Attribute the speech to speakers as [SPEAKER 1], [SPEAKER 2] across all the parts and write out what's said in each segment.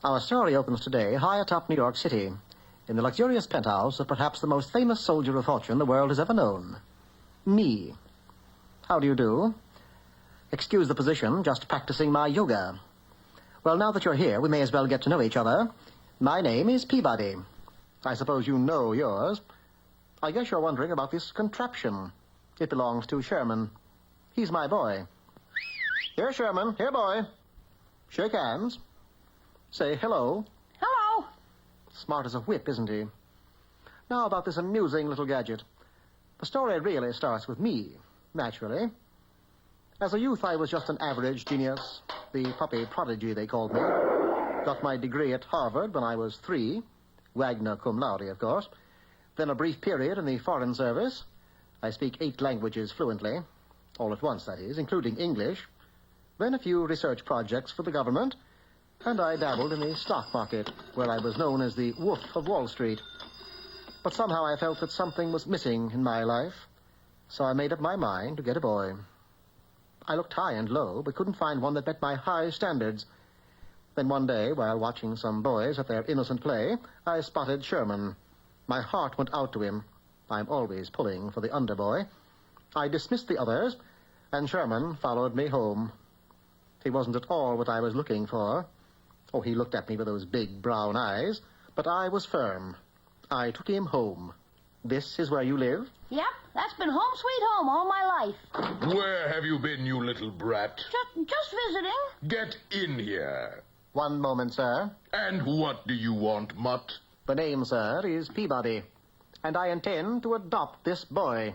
[SPEAKER 1] Our story opens today high atop New York City, in the luxurious penthouse of perhaps the most famous soldier of fortune the world has ever known. Me. How do you do? Excuse the position, just practicing my yoga. Well, now that you're here, we may as well get to know each other. My name is Peabody. I suppose you know yours. I guess you're wondering about this contraption. It belongs to Sherman. He's my boy. Here, Sherman. Here, boy. Shake hands. Say hello.
[SPEAKER 2] Hello.
[SPEAKER 1] Smart as a whip, isn't he? Now about this amusing little gadget. The story really starts with me, naturally. As a youth, I was just an average genius, the puppy prodigy, they called me. Got my degree at Harvard when I was 3, Wagner cum laude, of course. Then a brief period in the Foreign Service. I speak 8 languages fluently, all at once, that is, including English. Then a few research projects for the government, and I dabbled in the stock market, where I was known as the Wolf of Wall Street. But somehow I felt that something was missing in my life, so I made up my mind to get a boy. I looked high and low, but couldn't find one that met my high standards. Then one day, while watching some boys at their innocent play, I spotted Sherman. My heart went out to him. I'm always pulling for the underboy. I dismissed the others, and Sherman followed me home. He wasn't at all what I was looking for. Oh, he looked at me with those big brown eyes, but I was firm. I took him home. This is where you live?
[SPEAKER 2] Yep, that's been home sweet home all my life.
[SPEAKER 3] Where have you been, you little brat?
[SPEAKER 2] Just visiting.
[SPEAKER 3] Get in here.
[SPEAKER 1] One moment, sir.
[SPEAKER 3] And what do you want, mutt?
[SPEAKER 1] The name, sir, is Peabody, and I intend to adopt this boy.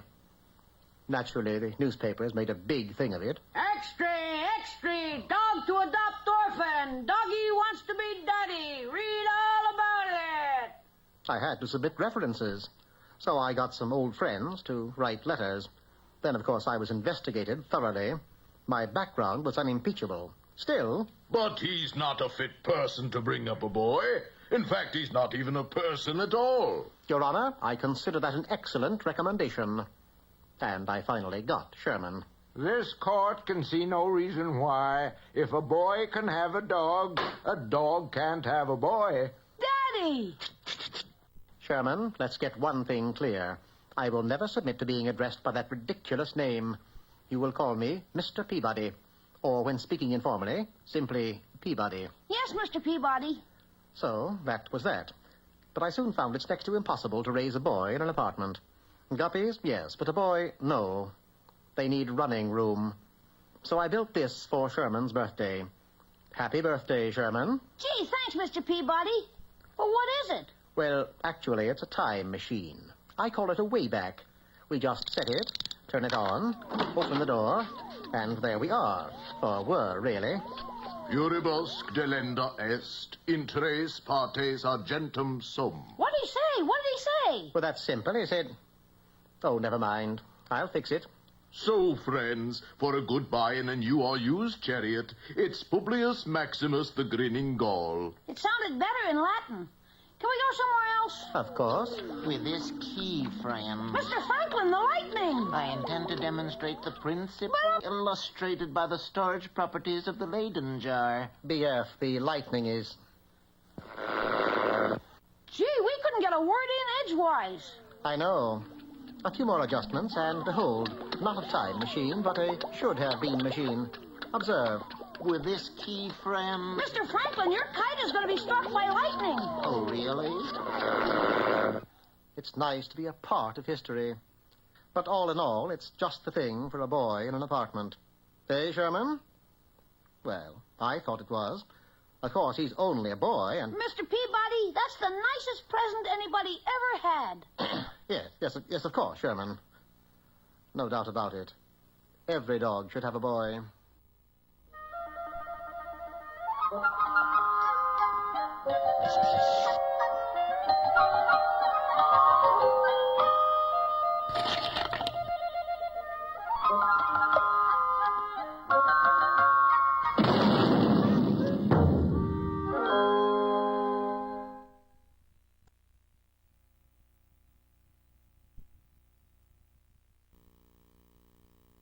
[SPEAKER 1] Naturally, the newspapers made a big thing of it.
[SPEAKER 2] Extra, extra, dog to adopt orphan. Doggy wants to be daddy. Read all about it.
[SPEAKER 1] I had to submit references, so I got some old friends to write letters. Then, of course, I was investigated thoroughly. My background was unimpeachable. Still...
[SPEAKER 3] But he's not a fit person to bring up a boy. In fact, he's not even a person at all.
[SPEAKER 1] Your Honor, I consider that an excellent recommendation. And I finally got Sherman.
[SPEAKER 4] This court can see no reason why, if a boy can have a dog can't have a boy.
[SPEAKER 2] Daddy!
[SPEAKER 1] Sherman, let's get one thing clear. I will never submit to being addressed by that ridiculous name. You will call me Mr. Peabody. Or, when speaking informally, simply Peabody.
[SPEAKER 2] Yes, Mr. Peabody.
[SPEAKER 1] So, that was that. But I soon found it's next to impossible to raise a boy in an apartment. Guppies, yes, but a boy, no. They need running room. So I built this for Sherman's birthday. Happy birthday, Sherman.
[SPEAKER 2] Gee, thanks, Mr. Peabody. Well, what is it?
[SPEAKER 1] Well, actually, it's a time machine. I call it a Wayback. We just set it, turn it on, open the door, and there we are. Or were, really.
[SPEAKER 3] Furibus delenda est, in tres partes argentum sum.
[SPEAKER 2] What did he say? What did he say?
[SPEAKER 1] Well, that's simple. He said... Oh, never mind. I'll fix it.
[SPEAKER 3] So, friends, for a goodbye in a new or used chariot, it's Publius Maximus the Grinning Gaul.
[SPEAKER 2] It sounded better in Latin. Can we go somewhere else?
[SPEAKER 1] Of course.
[SPEAKER 5] With this key, friend,
[SPEAKER 2] Mr. Franklin, the lightning!
[SPEAKER 5] I intend to demonstrate the principle illustrated by the storage properties of the Leyden jar.
[SPEAKER 1] BF, the lightning is...
[SPEAKER 2] Gee, we couldn't get a word in edgewise.
[SPEAKER 1] I know. A few more adjustments, and behold, not a time machine, but a should-have-been machine. Observe.
[SPEAKER 5] With this key, friend...
[SPEAKER 2] Mr. Franklin, your kite is going to be struck by lightning.
[SPEAKER 5] Oh, really?
[SPEAKER 1] It's nice to be a part of history. But all in all, it's just the thing for a boy in an apartment. Eh, Sherman? Well, I thought it was. Of course, he's only a boy, and...
[SPEAKER 2] Mr. Peabody, that's the nicest present anybody ever had.
[SPEAKER 1] Yes, of course, Sherman. No doubt about it. Every dog should have a boy.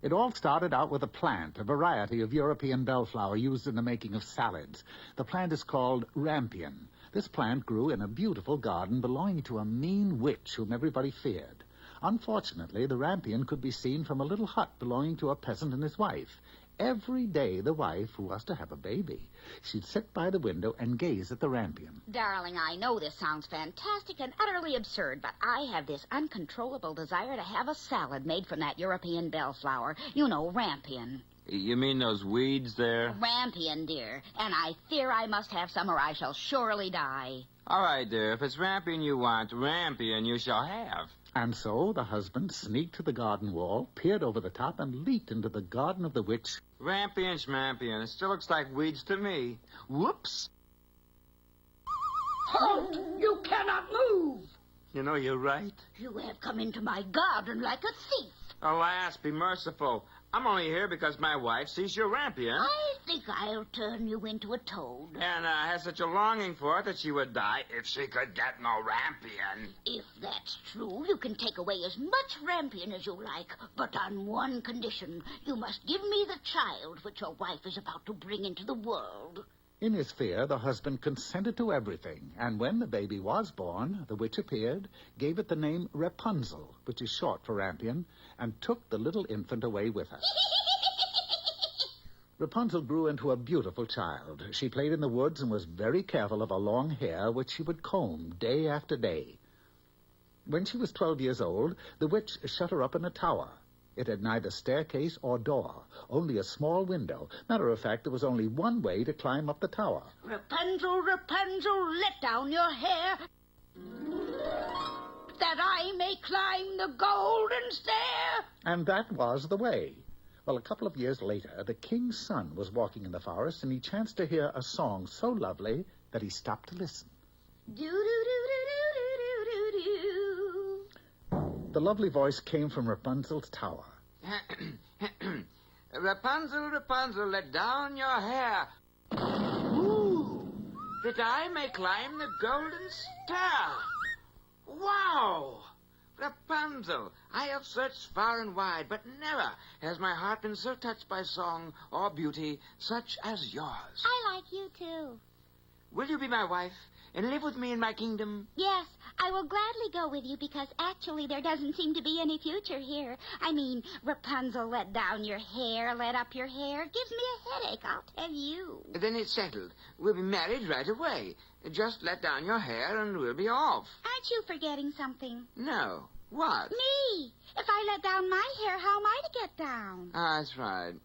[SPEAKER 6] It all started out with a plant, a variety of European bellflower used in the making of salads. The plant is called rampion. This plant grew in a beautiful garden belonging to a mean witch whom everybody feared. Unfortunately, the rampion could be seen from a little hut belonging to a peasant and his wife. Every day, the wife, who was to have a baby, she'd sit by the window and gaze at the rampion.
[SPEAKER 7] Darling, I know this sounds fantastic and utterly absurd, but I have this uncontrollable desire to have a salad made from that European bellflower. You know, rampion.
[SPEAKER 8] You mean those weeds there?
[SPEAKER 7] Rampion, dear. And I fear I must have some or I shall surely die.
[SPEAKER 8] All right, dear. If it's rampion you want, rampion you shall have.
[SPEAKER 6] And so the husband sneaked to the garden wall, peered over the top, and leaped into the garden of the witch.
[SPEAKER 8] Rampion, schmampion. It still looks like weeds to me. Whoops.
[SPEAKER 2] Halt! You cannot move!
[SPEAKER 8] You know, you're right.
[SPEAKER 7] You have come into my garden like a thief.
[SPEAKER 8] Alas, be merciful. I'm only here because my wife sees your rampion.
[SPEAKER 7] I think I'll turn you into a toad.
[SPEAKER 8] And has such a longing for it that she would die if she could get no rampion.
[SPEAKER 7] If that's true, you can take away as much rampion as you like, but on one condition. You must give me the child which your wife is about to bring into the world.
[SPEAKER 6] In his fear, the husband consented to everything, and when the baby was born, the witch appeared, gave it the name Rapunzel, which is short for rampion, and took the little infant away with her. Rapunzel grew into a beautiful child. She played in the woods and was very careful of her long hair, which she would comb day after day. When she was 12 years old, the witch shut her up in a tower. It had neither staircase or door, only a small window. Matter of fact, there was only one way to climb up the tower.
[SPEAKER 7] Rapunzel, Rapunzel, let down your hair, that I may climb the golden stair.
[SPEAKER 6] And that was the way. Well, a couple of years later, the king's son was walking in the forest, and he chanced to hear a song so lovely that he stopped to listen.
[SPEAKER 7] Do-do-do-do-do-do-do-do.
[SPEAKER 6] The lovely voice came from Rapunzel's tower.
[SPEAKER 8] Rapunzel, Rapunzel, let down your hair. Ooh, that I may climb the golden stair. Wow! Rapunzel, I have searched far and wide, but never has my heart been so touched by song or beauty such as yours.
[SPEAKER 7] I like you, too.
[SPEAKER 8] Will you be my wife and live with me in my kingdom?
[SPEAKER 7] Yes, I will gladly go with you because actually there doesn't seem to be any future here. I mean, Rapunzel, let down your hair, let up your hair. Gives me a headache, I'll tell you.
[SPEAKER 8] Then it's settled. We'll be married right away. Just let down your hair and we'll be off.
[SPEAKER 7] Aren't you forgetting something?
[SPEAKER 8] No. What?
[SPEAKER 7] Me. If I let down my hair, how am I to get down?
[SPEAKER 8] Ah, that's right.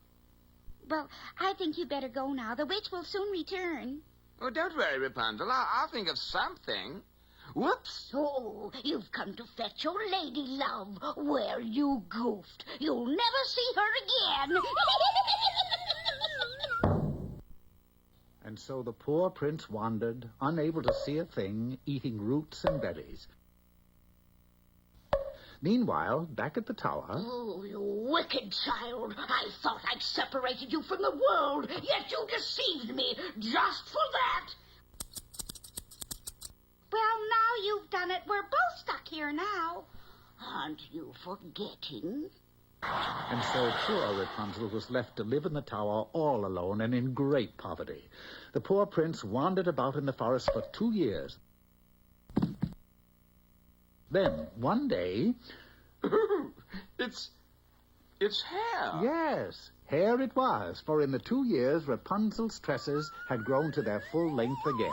[SPEAKER 7] Well, I think you better go now. The witch will soon return.
[SPEAKER 8] Oh, don't worry, Rapunzel. I'll think of something. Whoops.
[SPEAKER 7] Oh, you've come to fetch your lady love. Well, you goofed. You'll never see her again.
[SPEAKER 6] And so the poor prince wandered, unable to see a thing, eating roots and berries. Meanwhile, back at the tower...
[SPEAKER 7] Oh, you wicked child. I thought I'd separated you from the world, yet you deceived me just for that. Well, now you've done it. We're both stuck here now. Aren't you forgetting?
[SPEAKER 6] And so poor Rapunzel was left to live in the tower all alone and in great poverty. The poor prince wandered about in the forest for 2 years. Then, one day...
[SPEAKER 8] It's hair.
[SPEAKER 6] Yes, hair it was, for in the 2 years Rapunzel's tresses had grown to their full length again.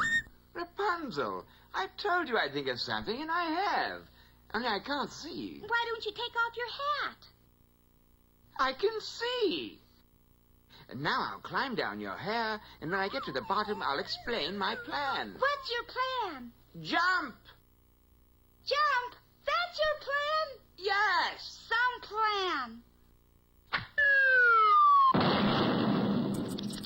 [SPEAKER 8] Rapunzel, I told you I'd think of something, and I have. Only I can't see.
[SPEAKER 7] Why don't you take off your hat?
[SPEAKER 8] I can see. And now I'll climb down your hair, and when I get to the bottom, I'll explain my plan.
[SPEAKER 7] What's your plan?
[SPEAKER 8] Jump!
[SPEAKER 7] Jump! That's your plan?
[SPEAKER 8] Yes!
[SPEAKER 7] Some plan.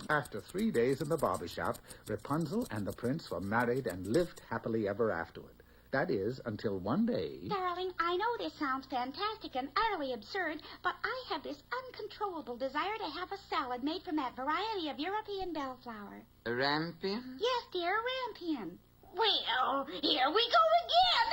[SPEAKER 6] After 3 days in the barber shop, Rapunzel and the prince were married and lived happily ever afterward. That is, until one day...
[SPEAKER 7] Darling, I know this sounds fantastic and utterly absurd, but I have this uncontrollable desire to have a salad made from that variety of European bellflower.
[SPEAKER 8] A rampion?
[SPEAKER 7] Yes, dear, rampion. Well, here we go again.